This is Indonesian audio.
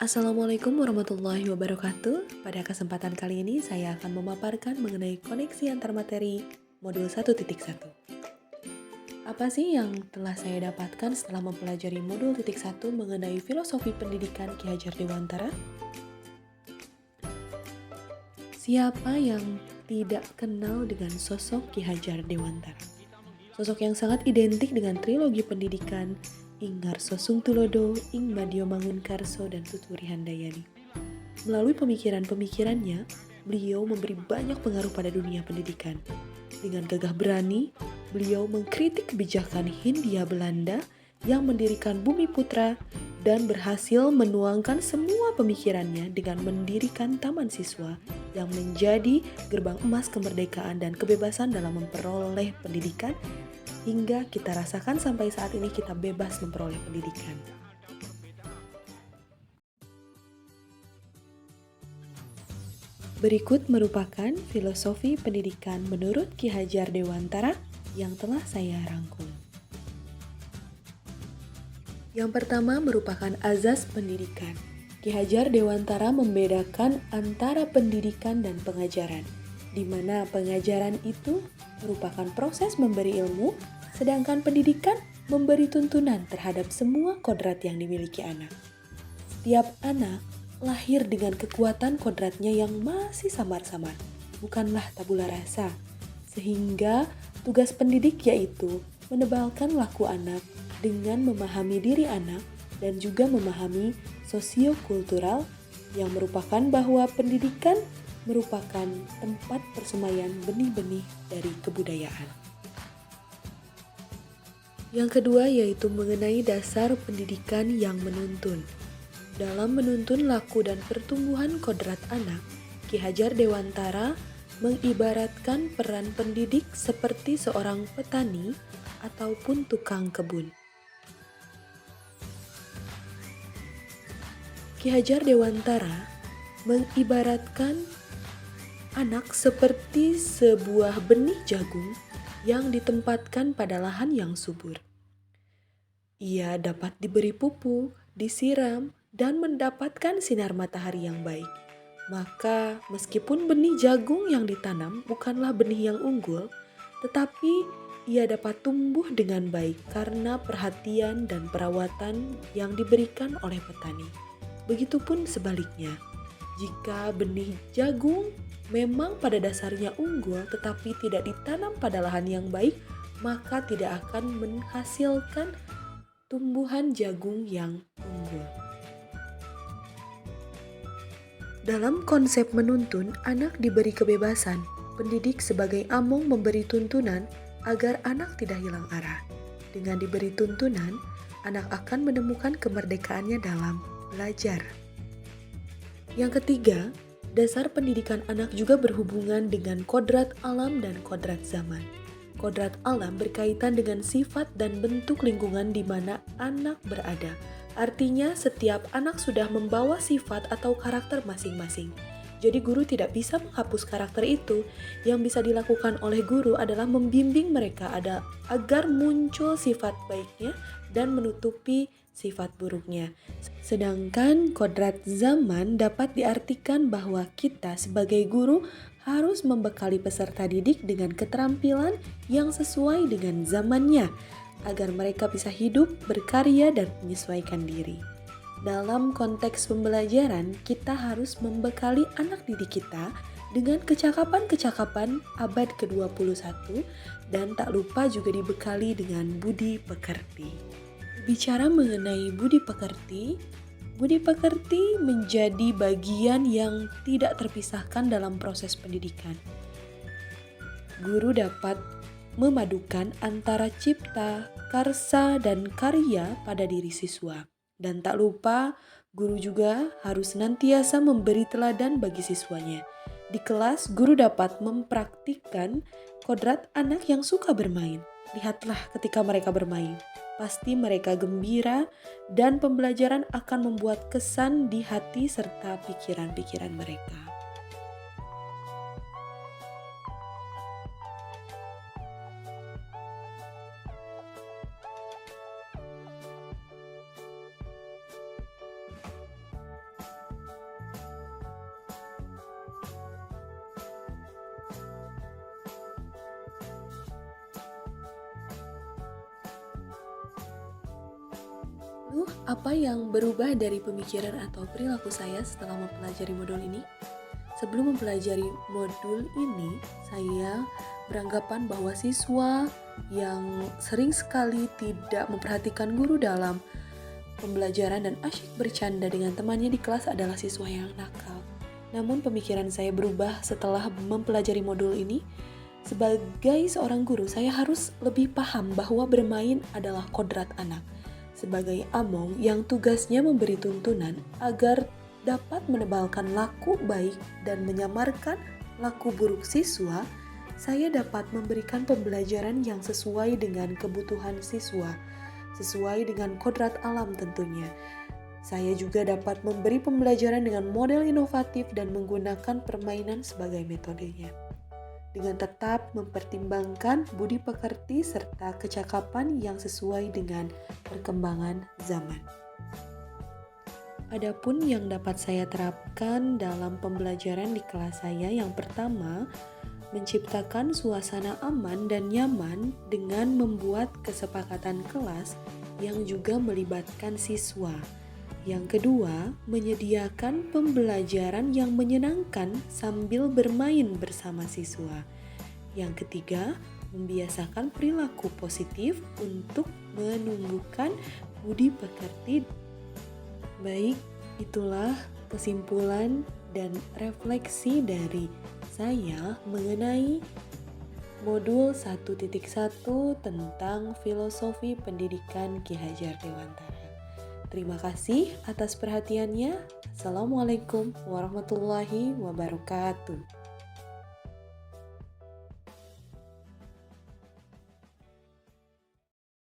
Assalamualaikum warahmatullahi wabarakatuh. Pada kesempatan kali ini saya akan memaparkan mengenai koneksi antar materi modul 1.1. Apa sih yang telah saya dapatkan setelah mempelajari modul 1 mengenai filosofi pendidikan Ki Hajar Dewantara? Siapa yang tidak kenal dengan sosok Ki Hajar Dewantara? Sosok yang sangat identik dengan trilogi pendidikan Inggarso Sungtulodo, Ing Madyo Mangunkarso, dan Tuturi Handayani. Melalui pemikiran-pemikirannya, beliau memberi banyak pengaruh pada dunia pendidikan. Dengan gagah berani, beliau mengkritik kebijakan Hindia Belanda yang mendirikan Bumi Putra dan berhasil menuangkan semua pemikirannya dengan mendirikan Taman Siswa yang menjadi gerbang emas kemerdekaan dan kebebasan dalam memperoleh pendidikan hingga kita rasakan sampai saat ini kita bebas memperoleh pendidikan. Berikut merupakan filosofi pendidikan menurut Ki Hajar Dewantara yang telah saya rangkum. Yang pertama merupakan azas pendidikan. Ki Hajar Dewantara membedakan antara pendidikan dan pengajaran, di mana pengajaran itu merupakan proses memberi ilmu, sedangkan pendidikan memberi tuntunan terhadap semua kodrat yang dimiliki anak. Setiap anak lahir dengan kekuatan kodratnya yang masih samar-samar, bukanlah tabula rasa. Sehingga tugas pendidik yaitu menebalkan laku anak dengan memahami diri anak dan juga memahami sosiokultural yang merupakan bahwa pendidikan merupakan tempat persemaian benih-benih dari kebudayaan. Yang kedua yaitu mengenai dasar pendidikan yang menuntun. Dalam menuntun laku dan pertumbuhan kodrat anak, Ki Hajar Dewantara mengibaratkan peran pendidik seperti seorang petani ataupun tukang kebun. Ki Hajar Dewantara mengibaratkan anak seperti sebuah benih jagung yang ditempatkan pada lahan yang subur. Ia dapat diberi pupuk, disiram, dan mendapatkan sinar matahari yang baik. Maka meskipun benih jagung yang ditanam bukanlah benih yang unggul, tetapi ia dapat tumbuh dengan baik karena perhatian dan perawatan yang diberikan oleh petani. Begitupun sebaliknya, jika benih jagung memang pada dasarnya unggul tetapi tidak ditanam pada lahan yang baik, maka tidak akan menghasilkan tumbuhan jagung yang unggul. Dalam konsep menuntun, anak diberi kebebasan. Pendidik sebagai among memberi tuntunan agar anak tidak hilang arah. Dengan diberi tuntunan, anak akan menemukan kemerdekaannya dalam belajar. Yang ketiga, dasar pendidikan anak juga berhubungan dengan kodrat alam dan kodrat zaman. Kodrat alam berkaitan dengan sifat dan bentuk lingkungan di mana anak berada. Artinya setiap anak sudah membawa sifat atau karakter masing-masing. Jadi guru tidak bisa menghapus karakter itu. Yang bisa dilakukan oleh guru adalah membimbing mereka agar muncul sifat baiknya dan menutupi sifat buruknya. Sedangkan kodrat zaman dapat diartikan bahwa kita sebagai guru harus membekali peserta didik dengan keterampilan yang sesuai dengan zamannya agar mereka bisa hidup, berkarya, dan menyesuaikan diri. Dalam konteks pembelajaran, kita harus membekali anak didik kita dengan kecakapan-kecakapan abad ke-21 dan tak lupa juga dibekali dengan budi pekerti. Bicara mengenai budi pekerti menjadi bagian yang tidak terpisahkan dalam proses pendidikan. Guru dapat memadukan antara cipta, karsa, dan karya pada diri siswa. Dan tak lupa, guru juga harus senantiasa memberi teladan bagi siswanya. Di kelas, guru dapat mempraktikkan kodrat anak yang suka bermain. Lihatlah ketika mereka bermain. Pasti mereka gembira dan pembelajaran akan membuat kesan di hati serta pikiran-pikiran mereka. Lalu, apa yang berubah dari pemikiran atau perilaku saya setelah mempelajari modul ini? Sebelum mempelajari modul ini, saya beranggapan bahwa siswa yang sering sekali tidak memperhatikan guru dalam pembelajaran dan asyik bercanda dengan temannya di kelas adalah siswa yang nakal. Namun pemikiran saya berubah setelah mempelajari modul ini. Sebagai seorang guru, saya harus lebih paham bahwa bermain adalah kodrat anak. Sebagai among yang tugasnya memberi tuntunan agar dapat menebalkan laku baik dan menyamarkan laku buruk siswa, saya dapat memberikan pembelajaran yang sesuai dengan kebutuhan siswa, sesuai dengan kodrat alam tentunya. Saya juga dapat memberi pembelajaran dengan model inovatif dan menggunakan permainan sebagai metodenya, dengan tetap mempertimbangkan budi pekerti serta kecakapan yang sesuai dengan perkembangan zaman. Adapun yang dapat saya terapkan dalam pembelajaran di kelas saya, yang pertama, menciptakan suasana aman dan nyaman dengan membuat kesepakatan kelas yang juga melibatkan siswa. Yang kedua, menyediakan pembelajaran yang menyenangkan sambil bermain bersama siswa. Yang ketiga, membiasakan perilaku positif untuk menumbuhkan budi pekerti. Baik, itulah kesimpulan dan refleksi dari saya mengenai modul 1.1 tentang filosofi pendidikan Ki Hajar Dewantara. Terima kasih atas perhatiannya. Assalamualaikum warahmatullahi wabarakatuh.